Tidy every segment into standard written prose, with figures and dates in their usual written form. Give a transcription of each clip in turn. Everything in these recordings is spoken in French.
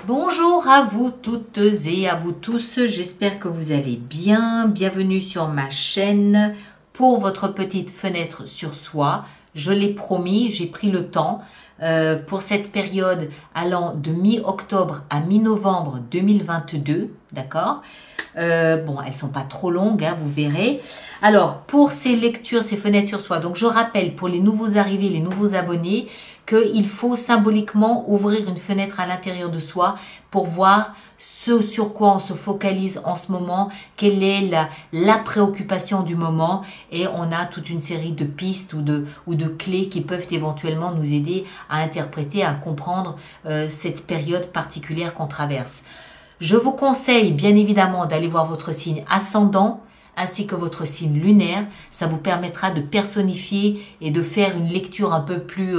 Bonjour à vous toutes et à vous tous, j'espère que vous allez bien. Bienvenue sur ma chaîne pour votre petite fenêtre sur soi. Je l'ai promis, j'ai pris le temps pour cette période allant de mi-octobre à mi-novembre 2022, d'accord. Bon, elles sont pas trop longues, hein, vous verrez. Alors, pour ces lectures, ces fenêtres sur soi, donc je rappelle pour les nouveaux arrivés, les nouveaux abonnés, qu'il faut symboliquement ouvrir une fenêtre à l'intérieur de soi pour voir ce sur quoi on se focalise en ce moment, quelle est la préoccupation du moment, et on a toute une série de pistes ou de clés qui peuvent éventuellement nous aider à interpréter, à comprendre cette période particulière qu'on traverse. Je vous conseille bien évidemment d'aller voir votre signe ascendant ainsi que votre signe lunaire. Ça vous permettra de personnifier et de faire une lecture un peu plus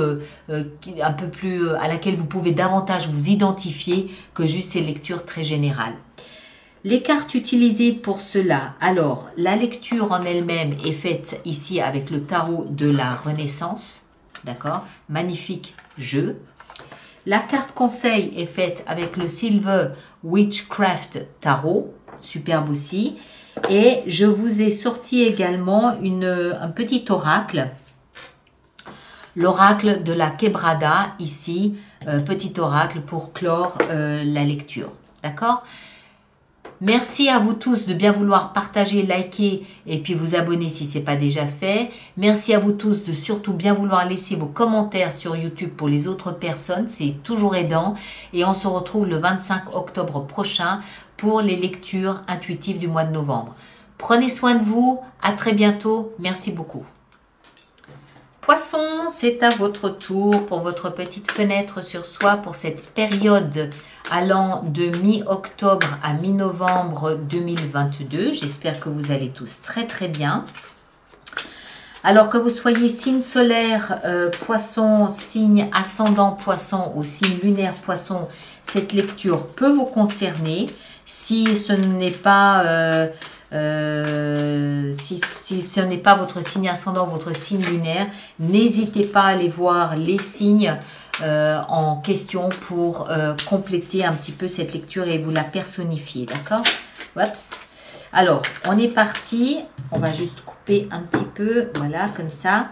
à laquelle vous pouvez davantage vous identifier que juste ces lectures très générales. Les cartes utilisées pour cela, alors la lecture en elle-même est faite ici avec le tarot de la Renaissance, d'accord, magnifique jeu. La carte conseil est faite avec le Silver Witchcraft Tarot, superbe aussi. Et je vous ai sorti également un petit oracle, l'oracle de la Quebrada, ici, petit oracle pour clore la lecture, d'accord? Merci à vous tous de bien vouloir partager, liker et puis vous abonner si ce n'est pas déjà fait. Merci à vous tous de surtout bien vouloir laisser vos commentaires sur YouTube pour les autres personnes. C'est toujours aidant. Et on se retrouve le 25 octobre prochain pour les lectures intuitives du mois de novembre. Prenez soin de vous. À très bientôt. Merci beaucoup. Poisson, c'est à votre tour pour votre petite fenêtre sur soi pour cette période allant de mi-octobre à mi-novembre 2022. J'espère que vous allez tous très très bien. Alors que vous soyez signe solaire poisson, signe ascendant poisson ou signe lunaire poisson, cette lecture peut vous concerner. Si ce n'est pas... si ce n'est pas votre signe ascendant, votre signe lunaire, n'hésitez pas à aller voir les signes en question pour compléter un petit peu cette lecture et vous la personnifier, d'accord? Oups. Alors, on est parti. On va juste couper un petit peu, voilà, comme ça.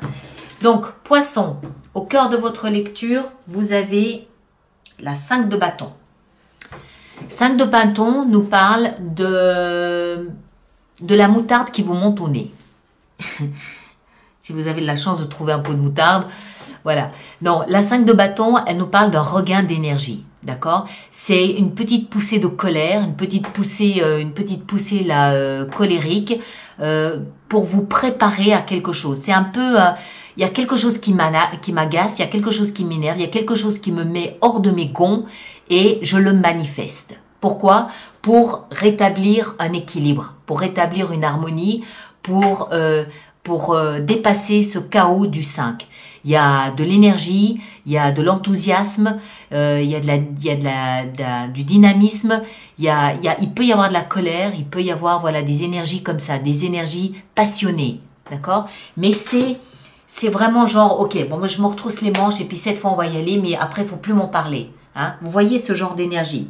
Donc, poisson, au cœur de votre lecture, vous avez la 5 de bâton. 5 de bâton nous parle de la moutarde qui vous monte au nez. Si vous avez la chance de trouver un pot de moutarde, voilà. Non, la 5 de bâton, elle nous parle d'un regain d'énergie, d'accord? C'est une petite poussée de colère, une petite poussée là, colérique pour vous préparer à quelque chose. C'est un peu... il y a quelque chose qui m'agace, il y a quelque chose qui m'énerve, il y a quelque chose qui me met hors de mes gonds et je le manifeste. Pourquoi? Pour rétablir un équilibre, pour rétablir une harmonie, pour dépasser ce chaos du 5. Il y a de l'énergie, il y a de l'enthousiasme, il y a du dynamisme, il peut y avoir de la colère, il peut y avoir voilà, des énergies comme ça, des énergies passionnées, d'accord? Mais c'est vraiment genre, ok, bon, moi je me retrousse les manches et puis cette fois on va y aller, mais après il ne faut plus m'en parler. Hein? Vous voyez ce genre d'énergie.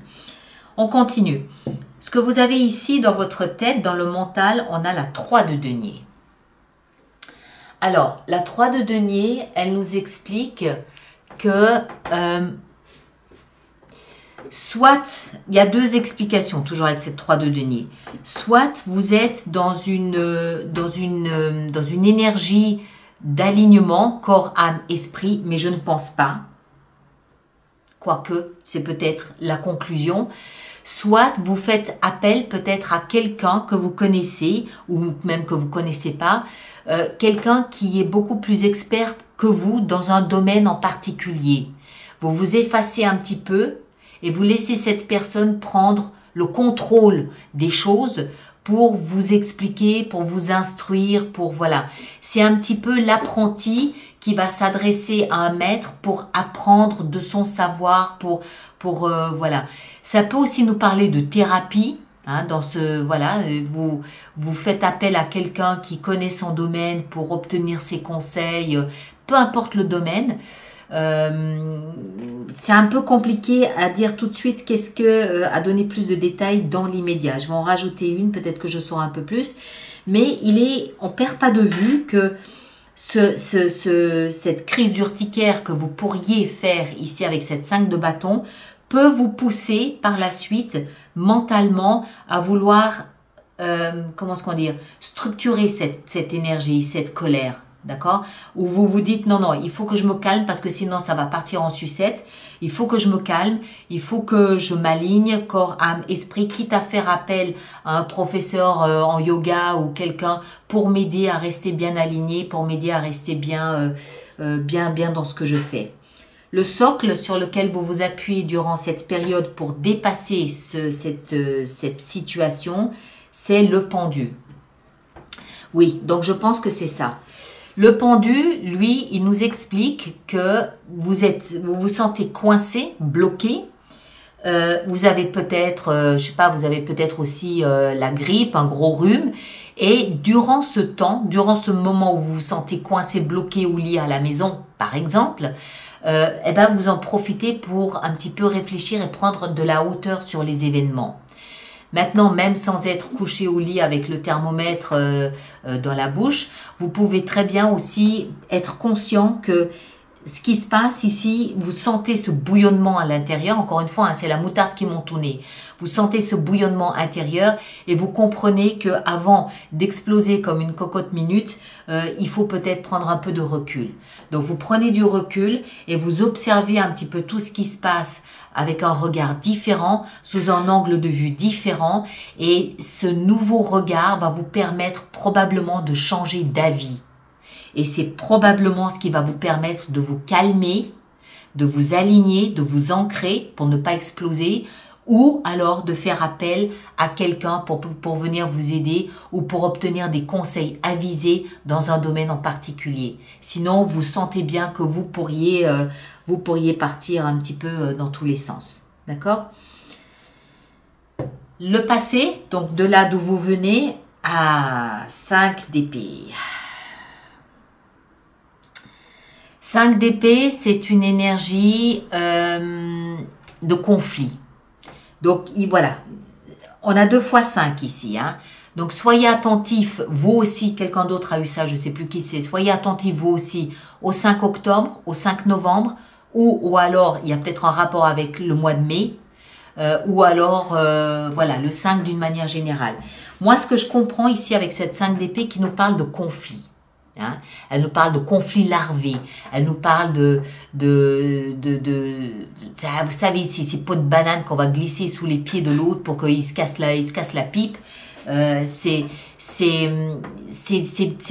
On continue. Ce que vous avez ici dans votre tête, dans le mental, on a la 3 de denier. Alors, la 3 de denier, elle nous explique que soit, il y a deux explications, toujours avec cette 3 de denier. Soit vous êtes dans une énergie d'alignement, corps, âme, esprit, mais je ne pense pas. Quoique, c'est peut-être la conclusion. Soit vous faites appel peut-être à quelqu'un que vous connaissez ou même que vous ne connaissez pas, quelqu'un qui est beaucoup plus expert que vous dans un domaine en particulier. Vous vous effacez un petit peu et vous laissez cette personne prendre le contrôle des choses pour vous expliquer, pour vous instruire, pour voilà. C'est un petit peu l'apprenti qui va s'adresser à un maître pour apprendre de son savoir, voilà. Ça peut aussi nous parler de thérapie, hein, dans ce voilà, vous faites appel à quelqu'un qui connaît son domaine pour obtenir ses conseils, peu importe le domaine. c'est un peu compliqué à dire tout de suite qu'est-ce que, à donner plus de détails dans l'immédiat. Je vais en rajouter une, peut-être que je saurai un peu plus. Mais on ne perd pas de vue que cette crise d'urticaire que vous pourriez faire ici avec cette 5 de bâton peut vous pousser par la suite mentalement à vouloir, comment est-ce qu'on dit, structurer cette énergie, cette colère. D'accord? Où vous vous dites non, non, il faut que je me calme parce que sinon ça va partir en sucette. Il faut que je me calme, il faut que je m'aligne, corps, âme, esprit, quitte à faire appel à un professeur en yoga ou quelqu'un pour m'aider à rester bien aligné, pour m'aider à rester bien dans ce que je fais. Le socle sur lequel vous vous appuyez durant cette période pour dépasser cette situation, c'est le pendu. Oui, donc je pense que c'est ça. Le pendu, lui, il nous explique que vous vous sentez coincé, bloqué. Vous avez peut-être, je sais pas, vous avez peut-être aussi la grippe, un gros rhume. Et durant ce temps, durant ce moment où vous vous sentez coincé, bloqué ou lié à la maison, par exemple, eh ben vous en profitez pour un petit peu réfléchir et prendre de la hauteur sur les événements. Maintenant, même sans être couché au lit avec le thermomètre dans la bouche, vous pouvez très bien aussi être conscient que ce qui se passe ici, vous sentez ce bouillonnement à l'intérieur. Encore une fois, hein, c'est la moutarde qui monte au nez. Vous sentez ce bouillonnement intérieur et vous comprenez qu'avant d'exploser comme une cocotte minute, il faut peut-être prendre un peu de recul. Donc, vous prenez du recul et vous observez un petit peu tout ce qui se passe avec un regard différent, sous un angle de vue différent. Et ce nouveau regard va vous permettre probablement de changer d'avis. Et c'est probablement ce qui va vous permettre de vous calmer, de vous aligner, de vous ancrer pour ne pas exploser, ou alors de faire appel à quelqu'un pour venir vous aider ou pour obtenir des conseils avisés dans un domaine en particulier. Sinon, vous sentez bien que vous pourriez partir un petit peu dans tous les sens. D'accord? Le passé, donc de là d'où vous venez, à 5 d'épée. 5 d'épée, c'est une énergie de conflit. Donc, voilà, on a 2 fois 5 ici. Hein. Donc, soyez attentifs, vous aussi, quelqu'un d'autre a eu ça, je ne sais plus qui c'est, soyez attentifs, vous aussi, au 5 octobre, au 5 novembre, ou alors, il y a peut-être un rapport avec le mois de mai, ou alors, voilà, le 5 d'une manière générale. Moi, ce que je comprends ici avec cette 5 d'épée qui nous parle de conflit. Hein? Elle nous parle de conflits larvés, elle nous parle vous savez ici ces pots de banane qu'on va glisser sous les pieds de l'autre pour qu'il se casse la pipe. C'est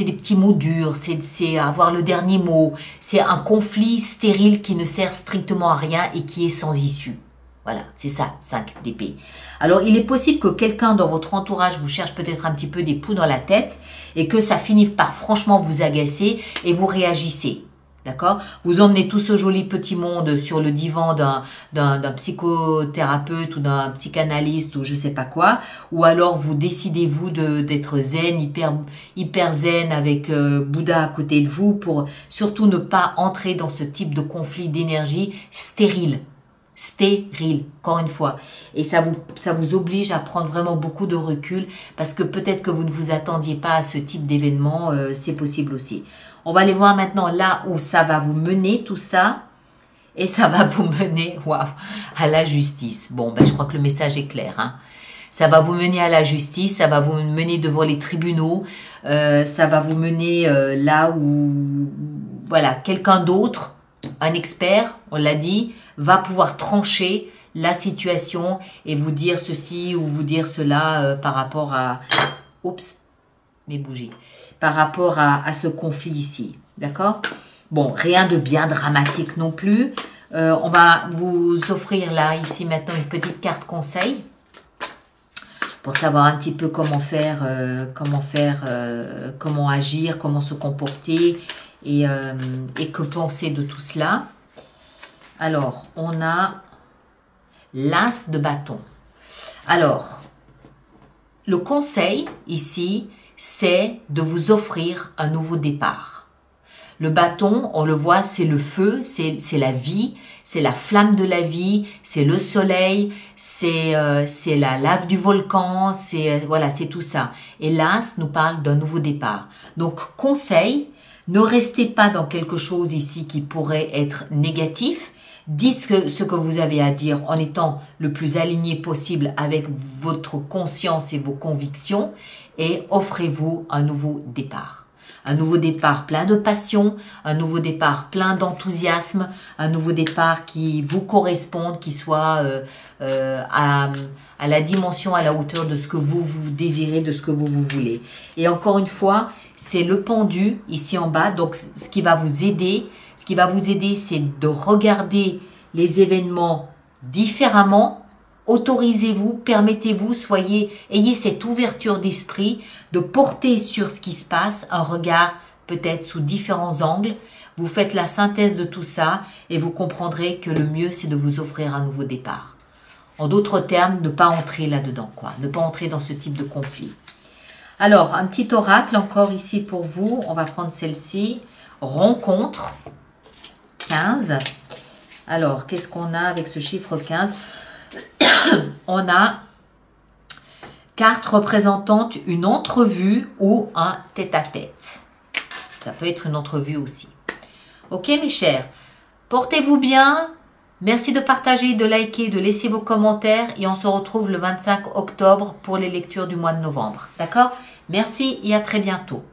des petits mots durs, c'est avoir le dernier mot, c'est un conflit stérile qui ne sert strictement à rien et qui est sans issue. Voilà, c'est ça, 5 d'épée. Alors, il est possible que quelqu'un dans votre entourage vous cherche peut-être un petit peu des poux dans la tête et que ça finisse par franchement vous agacer et vous réagissez. D'accord? Vous emmenez tout ce joli petit monde sur le divan d'un psychothérapeute ou d'un psychanalyste ou je sais pas quoi. Ou alors, vous décidez-vous d'être zen, hyper zen avec Bouddha à côté de vous pour surtout ne pas entrer dans ce type de conflit d'énergie stérile. Stérile, encore une fois. Et ça vous oblige à prendre vraiment beaucoup de recul parce que peut-être que vous ne vous attendiez pas à ce type d'événement, c'est possible aussi. On va aller voir maintenant là où ça va vous mener tout ça et ça va vous mener à la justice. Bon, ben, je crois que le message est clair. Hein. Ça va vous mener à la justice, ça va vous mener devant les tribunaux, ça va vous mener là où voilà, quelqu'un d'autre, un expert, on l'a dit, va pouvoir trancher la situation et vous dire ceci ou vous dire cela par rapport à... Oups, mes bougies. Par rapport à ce conflit ici. D'accord? Bon, rien de bien dramatique non plus. On va vous offrir là, ici maintenant, une petite carte conseil pour savoir un petit peu comment faire, comment agir, comment se comporter et que penser de tout cela. Alors, on a l'as de bâton. Alors, le conseil ici, c'est de vous offrir un nouveau départ. Le bâton, on le voit, c'est le feu, c'est la vie, c'est la flamme de la vie, c'est le soleil, c'est la lave du volcan, voilà, c'est tout ça. Et l'As nous parle d'un nouveau départ. Donc, conseil, ne restez pas dans quelque chose ici qui pourrait être négatif. Dites ce que vous avez à dire en étant le plus aligné possible avec votre conscience et vos convictions et offrez-vous un nouveau départ. Un nouveau départ plein de passion, un nouveau départ plein d'enthousiasme, un nouveau départ qui vous corresponde, qui soit à la dimension, à la hauteur de ce que vous désirez, de ce que vous voulez. Et encore une fois, c'est le pendu ici en bas. Donc, ce qui va vous aider, c'est de regarder les événements différemment. Autorisez-vous, permettez-vous, ayez cette ouverture d'esprit de porter sur ce qui se passe un regard peut-être sous différents angles. Vous faites la synthèse de tout ça et vous comprendrez que le mieux, c'est de vous offrir un nouveau départ. En d'autres termes, ne pas entrer là-dedans, quoi. Ne pas entrer dans ce type de conflit. Alors, un petit oracle encore ici pour vous. On va prendre celle-ci. Rencontre 15. Alors, qu'est-ce qu'on a avec ce chiffre 15 ? On a carte représentante une entrevue ou un tête-à-tête. Ça peut être une entrevue aussi. Ok mes chers, portez-vous bien. Merci de partager, de liker, de laisser vos commentaires et on se retrouve le 25 octobre pour les lectures du mois de novembre. D'accord? Merci et à très bientôt.